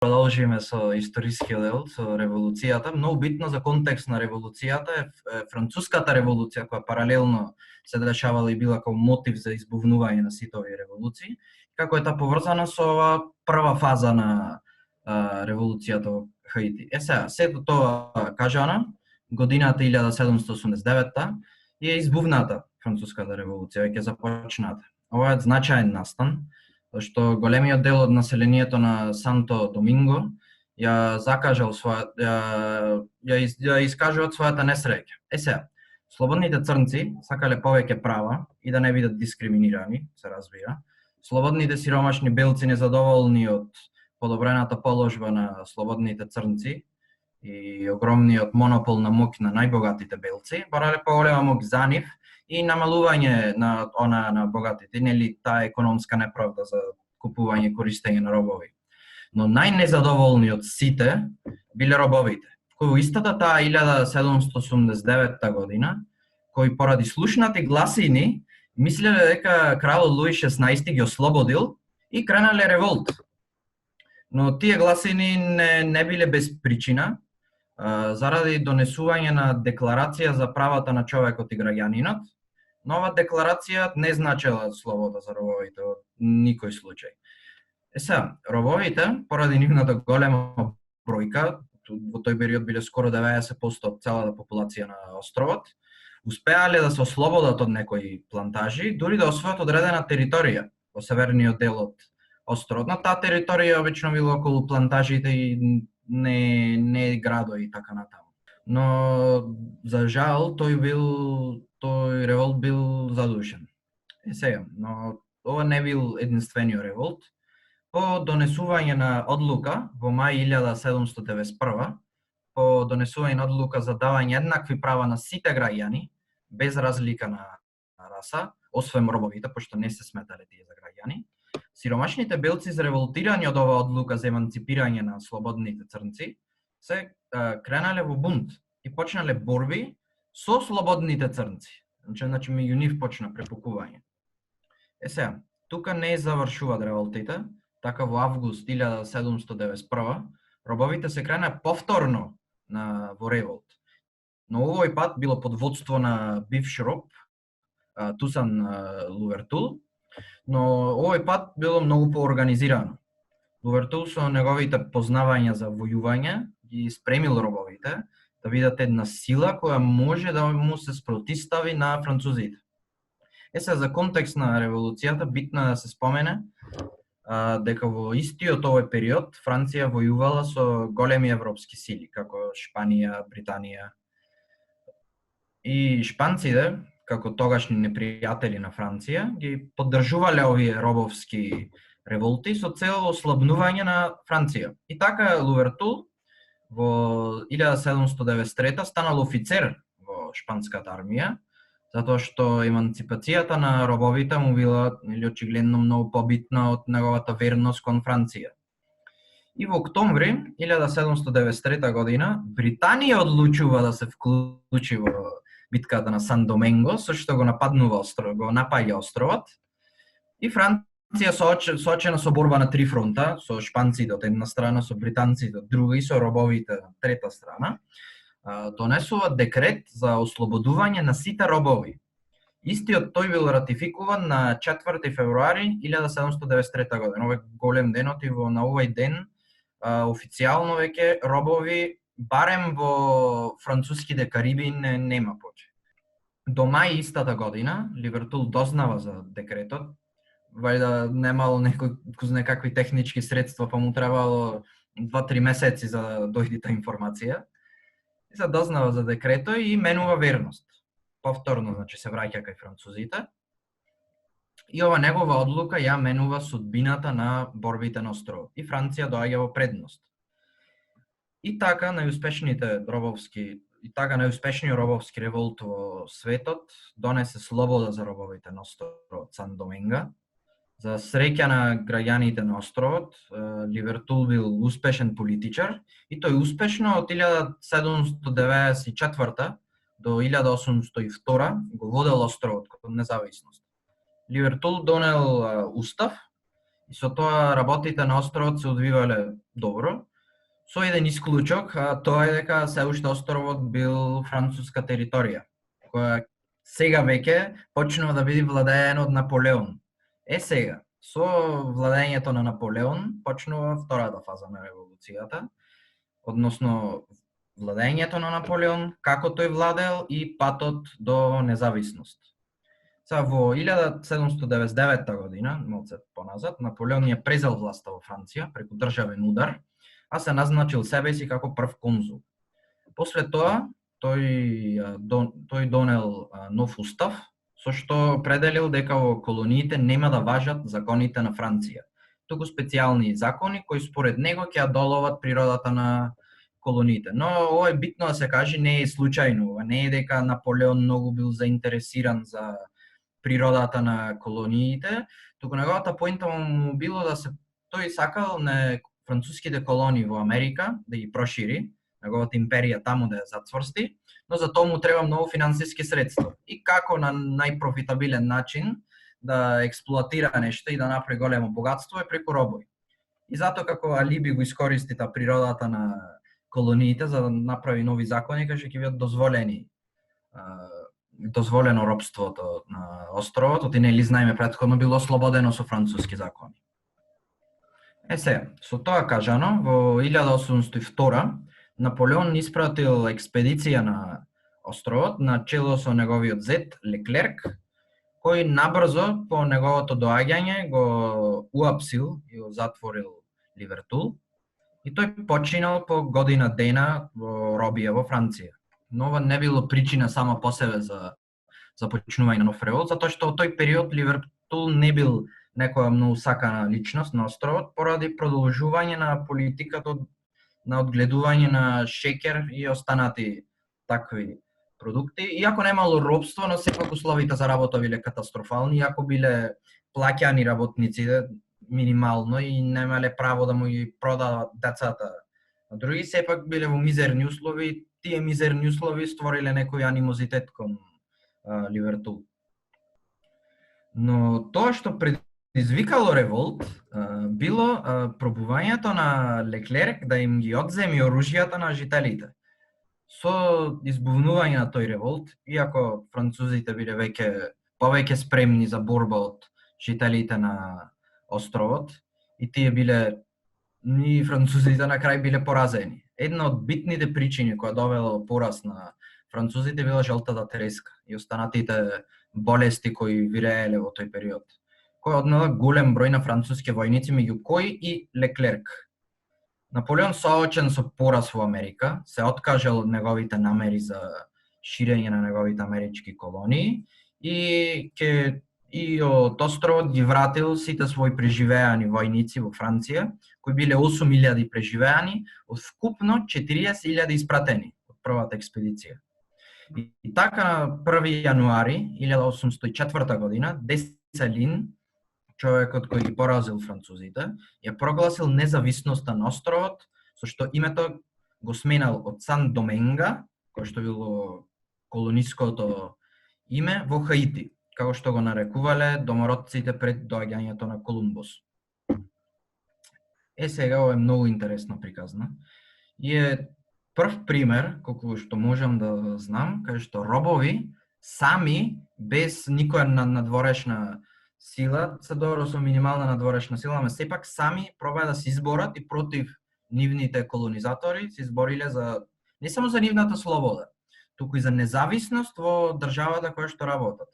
продолжиме со историскиот дел, со револуцијата. Многу битно за контекст на револуцијата е француската револуција, која паралелно се дешавала и била како мотив за избувнување на сите овие револуции, како е таа поврзана со ова прва фаза на револуцијата во Хаити. Сега, сето тоа кажано, годината 1789 е избувната француската револуција, веќе започната. Ова е значаен настан, што големиот дел од населението на Санто Доминго ја закажал ја искажуваат својата несреќа. Сега, слободните црнци сакале повеќе права и да не бидат дискриминирани, се разбира. Слободните сиромашни белци незадоволни од подобрената положба на слободните црнци и огромниот монопол на моќ на најбогатите белци, барале поголема моќ за нив и намалување на богатите, нели таа економска неправда за купување и користење на робови. Но најнезадоволни од сите биле робовите, кои во истата таа 1789 година, кои поради слушнати гласини мислеле дека кралот Луи XVI ги ослободил и кренале револт. Но тие гласини не биле без причина, заради донесување на декларација за правата на човекот и граѓанинот. Нова декларација не значела слобода за робовите во никој случај. Сега, робовите, поради нивната голема бројка, во тој период биле скоро 90% од целата популација на островот, успеале да се ослободат од некои плантажи, дури да освојат одредена територија во северниот дел од островот. На таа територија обично било околу плантажите и не градови и така натаму. Но за жал тој револт бил задушен. Сега, но ова не бил единствениот револт. По донесување на одлука во мај 1791, по донесување на одлука за давање еднакви права на сите граѓани, без разлика на раса, освен робовите, пошто не се сметале тие за граѓани, сиромашните белци зареволтирани од оваа одлука за еманципирање на слободните црнци, се кренале во бунт и почнале борби со слободните црнци. Значи меѓу нив почна препукување. Сега, тука не завршуваат револтите, така во август 1791 робовите се крена повторно во револт. Но овој пат било под водство на бивш роб, Тусан Лувертул, но овој пат било многу поорганизирано. Лувертул со неговите познавања за војување ги спремил робовите да бидат една сила која може да му се спротистави на французите. Сега за контекст на револуцијата битно да се спомене дека во истиот овој период Франција војувала со големи европски сили, како Шпанија, Британија. И шпанците, како тогашни непријатели на Франција, ги поддржувале овие робовски револти со цел ослабнување на Франција. И така Лувертул во 1793 станал офицер во шпанската армија, затоа што еманципацијата на робовите му била очигледно многу побитна од неговата верност кон Франција. И во октомври 1793 година Британија одлучува да се вклучи во битката на Сан Доменго, со што го напаѓа островот. И Франција соочена со борба на три фронта, со шпанците од една страна, со британците од друга и со робовите од трета страна, донесува декрет за ослободување на сите робови. Истиот тој бил ратификуван на 4 февруари 1793 година. Ова е голем денот и на овој ден официјално веќе робови барем во француските Кариби нема повеќе. До мај истата година Ливертул дознава за декретот, вајда немало некакви технички средства, па му требало 2-3 месеци за да дојде таа информација. И се дознава за декрето и менува верност. Повторно, значи, се враќа кај французите. И ова негова одлука ја менува судбината на борбите на островот. И Франција доаѓа во предност. И така најуспешниот робовски револт во светот донесе слобода за робовите на островот Сан Доменго. За среќа на граѓаните на островот, Ливертул бил успешен политичар и тој успешно од 1794 до 1802 го водел островот кон независност. Ливертул донел устав И со тоа работите на островот се одвивале добро, со еден исклучок, а тоа е дека се уште островот бил француска територија, која сега веќе почнува да биде владеена од Наполеон. Сега, со владењето на Наполеон почнува втората фаза на револуцијата, односно владењето на Наполеон, како тој владеел и патот до независност. Сега во 1799 година, малце поназад, Наполеон ја презел власта во Франција преку државен удар, а се назначил себе си како прв конзул. После тоа, тој донел нов устав, со што определил дека во колониите нема да важат законите на Франција, туку специјални закони кои според него ќе одоловат природата на колониите. Но ова е битно да се каже, не е случајно, не е дека Наполеон многу бил заинтересиран за природата на колониите, туку неговата поинта му било да се тој сакал на француските колонии во Америка да ги прошири, неговата империја таму да ја зацврсти, но за тоа му треба многу финансиски средства. И како на најпрофитабилен начин да експлоатира нешто и да направи големо богатство е преку робови. И затоа како алиби го искористи та природата на колониите за да направи нови закони кои ќе бидат дозволено робството на островот, оти нели знаеме претходно било ослободено со француски закони. Со тоа кажано, во 1802 Наполеон испратил експедиција на островот на чело со неговиот зет Леклерк, кој набрзо по неговото доаѓање го уапсил и го затворил Ливертул и тој починал по година дена во робија во Франција. Но ова не било причина само по себе за започнување на нов револт, затоа што во тој период Ливертул не бил некоја многу сакана личност на островот поради продолжување на политиката на одгледување на шеќер и останати такви продукти. Иако немало робство, но сепак условите за работа биле катастрофални, иако биле плаќани работниците минимално и немале право да му ги продават децата. А други сепак биле во мизерни услови, тие мизерни услови створиле некој анимозитет кон Ливертул. Но тоа што предизвикало револт било пробувањето на Леклерк да им ги одземи оружјата на жителите. Со избувнување на тој револт, иако французите биле повеќе спремни за борба од жителите на островот, и тие биле и французите на крај биле поразени. Една од битните причини која довела пораз на французите била жолтата треска и останатите болести кои вирееле во тој период, кој однела голем број на француски војници, меѓу кои и Леклерк. Наполеон, соочен со пораз во Америка, се откажал од неговите намери за ширење на неговите амерички колонии и од островот ги вратил сите своји преживеани војници во Франција, кои биле 8.000 преживеани, од вкупно 40.000 испратени од првата експедиција. И така на 1 јануари 1804 година Десалин, човекот кој ги поразил французите, ја прогласил независноста на островот, со што името го сменал од Сан Доменга, кој што било колониското име, во Хаити, како што го нарекувале домородците пред доаѓањето на Колумбус. Сега ова е многу интересно приказна. И е прв пример, колку што можам да знам, кај што робови сами, без никоја надворешна сила, се добро со минимална надворешна сила, ама сепак сами пробаа да се изборат и против нивните колонизатори, се избориле за не само за нивната слобода, туку и за независност во државата која што работат.